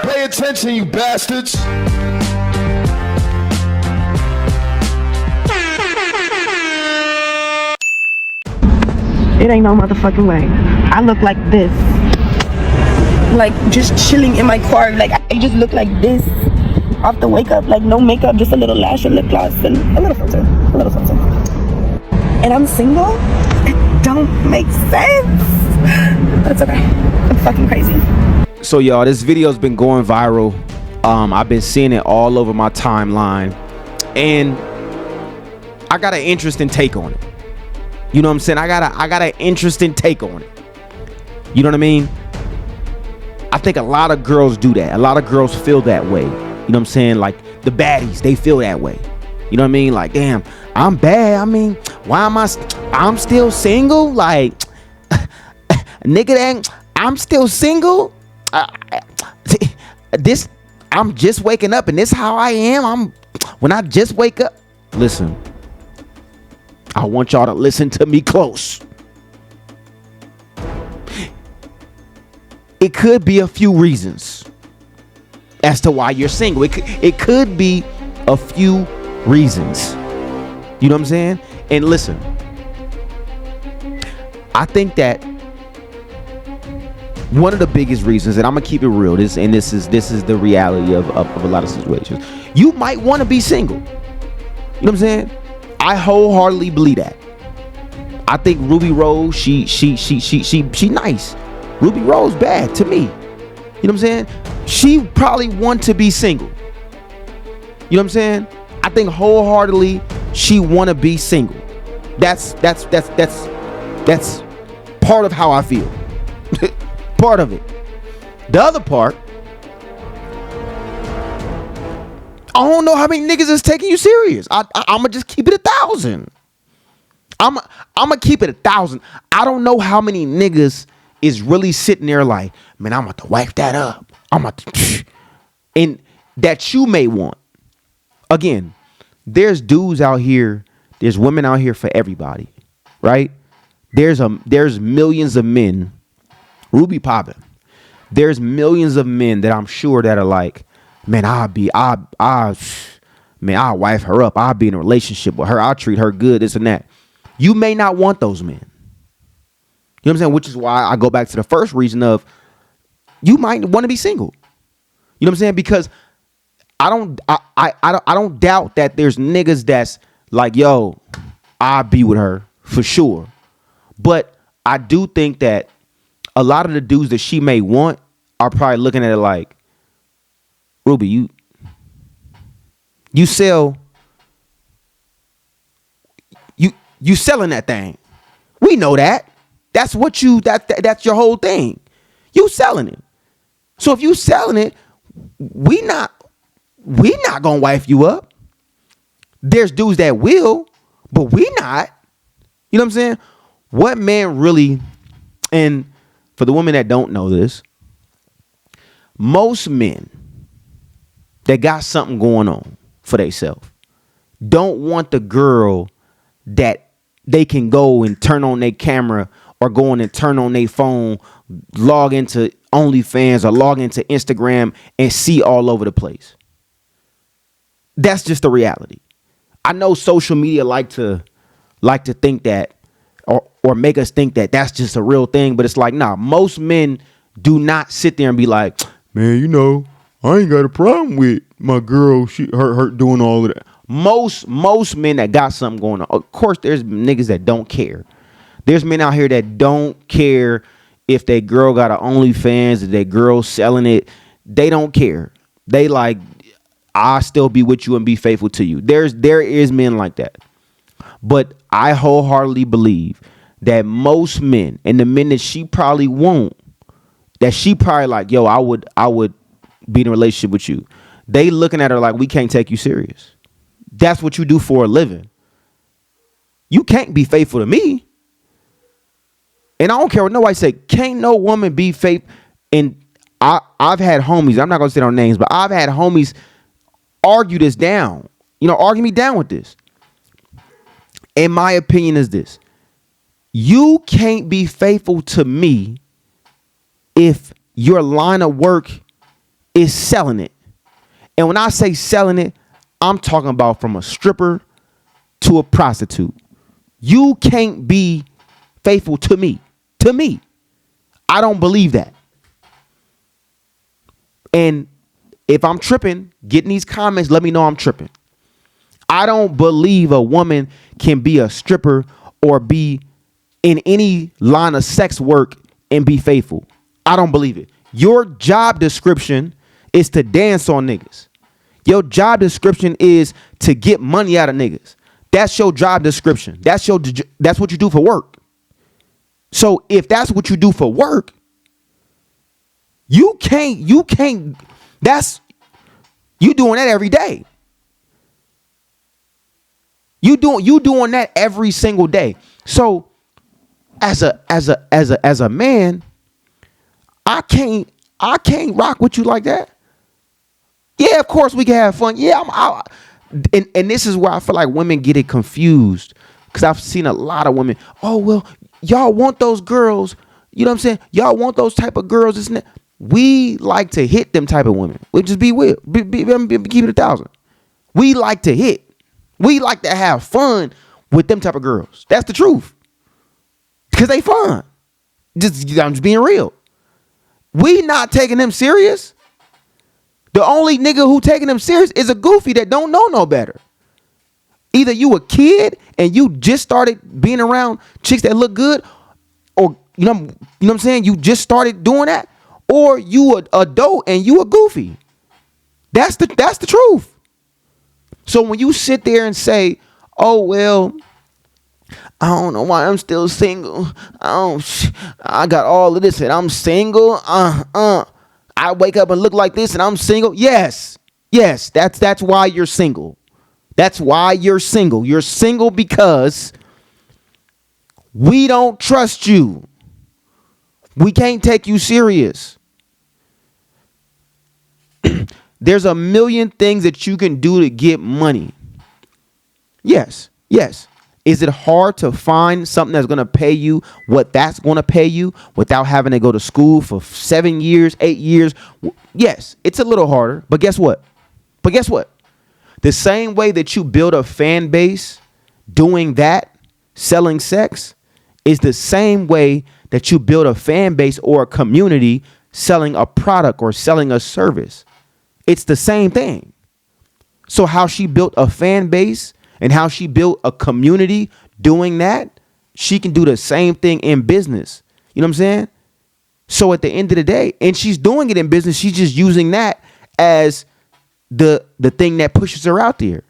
Pay attention, you bastards. It ain't no motherfucking way. I look like this. Like just chilling in my car. Like I just look like this. Off the wake up, like no makeup, just a little lash and lip gloss and a little filter. A little filter. And I'm single? It don't make sense. But it's okay. I'm fucking crazy. So y'all, this video's been going viral. I've been seeing it all over my timeline. And I got an interesting take on it. You know what I'm saying? I got an interesting take on it. You know what I mean? I think a lot of girls do that. A lot of girls feel that way. You know what I'm saying? Like the baddies, they feel that way. You know what I mean? Like, damn, I'm bad. I mean, why am I'm still single? Like, nigga, I'm still single. I'm just waking up and this how I am. When I just wake up. Listen. I want y'all to listen to me close. It could be a few reasons as to why you're single. It could be a few reasons. You know what I'm saying? And listen, I think that one of the biggest reasons, and I'm gonna keep it real, this is the reality of a lot of situations. You might want to be single. You know what I'm saying? I wholeheartedly believe that. I think Ruby Rose, she nice. Ruby Rose bad to me. You know what I'm saying? She probably want to be single. You know what I'm saying? I think wholeheartedly she want to be single. That's part of how I feel. Part of it. The other part, I don't know how many niggas is taking you serious. I'ma just keep it 1,000. I'ma keep it 1,000. I don't know how many niggas is really sitting there like, man, I'm about to wipe that up. I'm about to, and that you may want. Again, there's dudes out here, there's women out here for everybody, right? There's millions of men, Ruby popping. There's millions of men that I'm sure that are like, man, I'll wife her up. I'll be in a relationship with her. I'll treat her good, this and that. You may not want those men. You know what I'm saying? Which is why I go back to the first reason of you might want to be single. You know what I'm saying? Because I don't doubt that there's niggas that's like, yo, I'll be with her for sure. But I do think that a lot of the dudes that she may want are probably looking at it like, Ruby, you sell, you selling that thing. We know that. That's what that's your whole thing. You selling it. So if you selling it, we not gonna wife you up. There's dudes that will, but we not. You know what I'm saying? What man really, and for the women that don't know this, most men that got something going on for themselves don't want the girl that they can go and turn on their camera or go in and turn on their phone, log into OnlyFans or log into Instagram and see all over the place. That's just the reality. I know social media like to think that or make us think that that's just a real thing, but it's like, nah, most men do not sit there and be like, man, you know, I ain't got a problem with my girl, her doing all of that. Most men that got something going on. Of course, there's niggas that don't care. There's men out here that don't care if their girl got an OnlyFans, if their girl selling it. They don't care. They like, I'll still be with you and be faithful to you. There is men like that. But I wholeheartedly believe that most men, and the men that she probably won't, that she probably like, yo, I would be in a relationship with you. They looking at her like, we can't take you serious. That's what you do for a living. You can't be faithful to me. And I don't care what nobody say. Can't no woman be faithful. And I've had homies, I'm not going to say their names, but I've had homies argue this down. You know, argue me down with this. And my opinion is this. You can't be faithful to me if your line of work is selling it. And when I say selling it, I'm talking about from a stripper to a prostitute. You can't be faithful to me. To me. I don't believe that. And if I'm tripping, get in these comments, let me know I'm tripping. I don't believe a woman can be a stripper or be in any line of sex work and be faithful. I don't believe it. Your job description is to dance on niggas. Your job description is to get money out of niggas. That's your job description. That's what you do for work. So if that's what you do for work, you can't, you doing that every day. You doing that every single day. So as a man, I can't rock with you like that. Yeah, of course we can have fun. Yeah, and this is where I feel like women get it confused, because I've seen a lot of women. Oh well, y'all want those girls. You know what I'm saying? Y'all want those type of girls. Isn't it? We like to hit them type of women. We just be keep it 1,000. We like to hit. We like to have fun with them type of girls. That's the truth. Because they fun. I'm just being real. We not taking them serious. The only nigga who taking them serious is a goofy that don't know no better. Either you a kid and you just started being around chicks that look good, or you know what I'm saying, you just started doing that, or you a adult and you a goofy. That's the truth. So when you sit there and say, "Oh well, I don't know why I'm still single. I got all of this and I'm single. I wake up and look like this and I'm single." Yes, that's why you're single. That's why you're single. You're single because we don't trust you. We can't take you serious. There's a million things that you can do to get money. Yes. Is it hard to find something that's going to pay you what that's going to pay you without having to go to school for 7 years, 8 years? Yes, it's a little harder. But guess what? The same way that you build a fan base doing that, selling sex, is the same way that you build a fan base or a community selling a product or selling a service. It's the same thing. So how she built a fan base and how she built a community doing that, she can do the same thing in business. You know what I'm saying? So at the end of the day, and she's doing it in business, she's just using that as the thing that pushes her out there.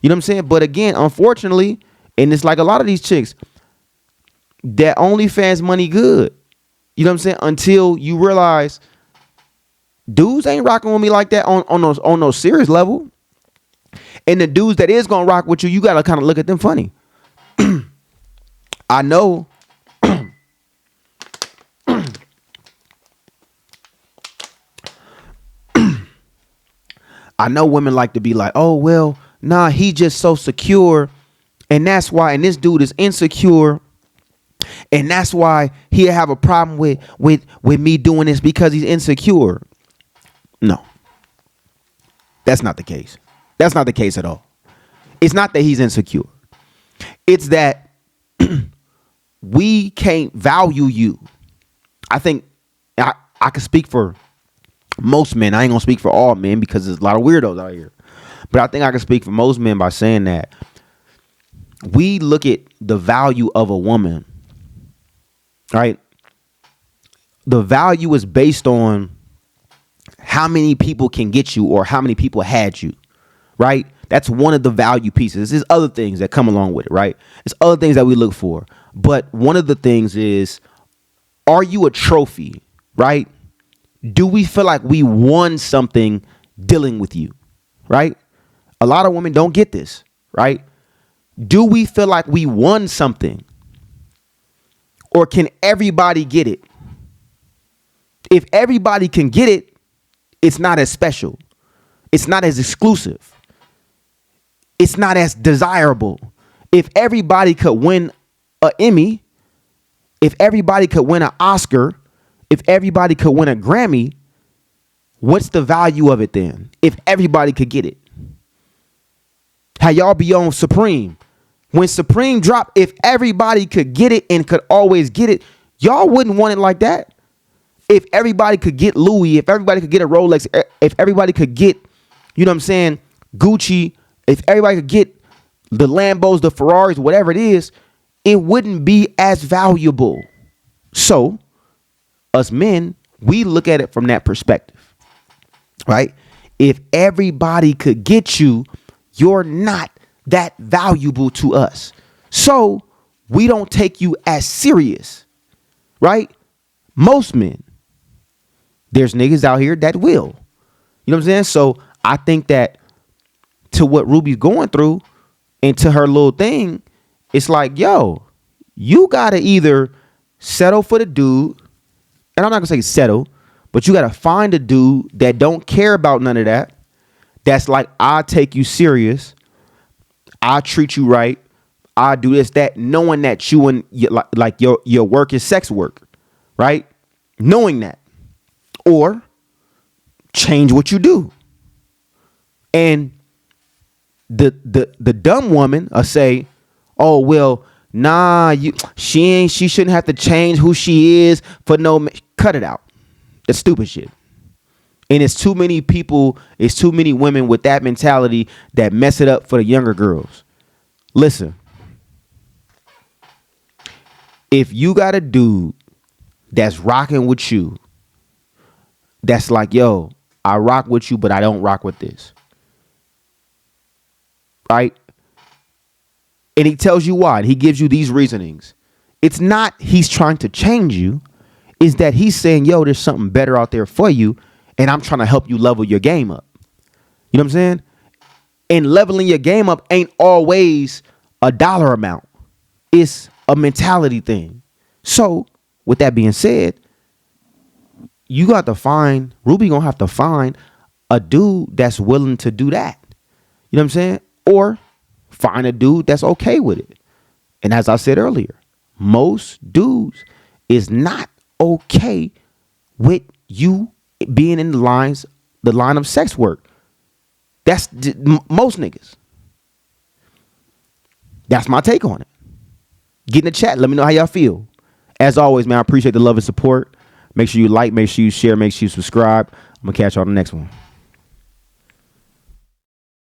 You know what I'm saying? But again, unfortunately, and it's like a lot of these chicks, that OnlyFans money good. You know what I'm saying? Until you realize dudes ain't rocking with me like that on no serious level. And the dudes that is gonna rock with you, you gotta kind of look at them funny. I know. I know women like to be like, "Oh well, nah, he just so secure, and that's why." And this dude is insecure, and that's why he'll have a problem with me doing this because he's insecure. No, that's not the case. That's not the case at all. It's not that he's insecure. It's that we can't value you. I think I can speak for most men. I ain't gonna speak for all men because there's a lot of weirdos out here. But I think I can speak for most men by saying that we look at the value of a woman, right? The value is based on how many people can get you or how many people had you. Right? That's one of the value pieces. There's other things that come along with it, right? There's other things that we look for. But one of the things is, are you a trophy, right? Do we feel like we won something dealing with you, right? A lot of women don't get this, right? Do we feel like we won something? Or can everybody get it? If everybody can get it, it's not as special. It's not as exclusive. It's not as desirable. If everybody could win an Emmy, if everybody could win an Oscar, if everybody could win a Grammy, what's the value of it then? If everybody could get it. How y'all be on Supreme. When Supreme dropped, if everybody could get it and could always get it, y'all wouldn't want it like that. If everybody could get Louis, if everybody could get a Rolex, if everybody could get, you know what I'm saying, Gucci, if everybody could get the Lambos, the Ferraris, whatever it is, it wouldn't be as valuable. So, us men, we look at it from that perspective, right? If everybody could get you, you're not that valuable to us. So, we don't take you as serious, right? Most men. There's niggas out here that will. You know what I'm saying? So, I think that to what Ruby's going through and to her little thing, it's like, yo, you gotta either settle for the dude, and I'm not gonna say settle, but you gotta find a dude that don't care about none of that. That's like, I take you serious, I treat you right, I do this, that, knowing that you and like your work is sex work, right? Knowing that, or change what you do. And the dumb woman say, oh, well, nah, she shouldn't have to change who she is for no, cut it out. That's stupid shit. And it's too many people, it's too many women with that mentality that mess it up for the younger girls. Listen, if you got a dude that's rocking with you, that's like, yo, I rock with you, but I don't rock with this. Right? And he tells you why. And he gives you these reasonings. It's not he's trying to change you. It's that he's saying, yo, there's something better out there for you. And I'm trying to help you level your game up. You know what I'm saying? And leveling your game up ain't always a dollar amount. It's a mentality thing. So with that being said, you got to find, Ruby gonna have to find a dude that's willing to do that. You know what I'm saying? Or find a dude that's okay with it. And as I said earlier, most dudes is not okay with you being in the line of sex work. That's most niggas. That's my take on it. Get in the chat. Let me know how y'all feel. As always, man, I appreciate the love and support. Make sure you like, make sure you share, make sure you subscribe. I'm going to catch y'all on the next one.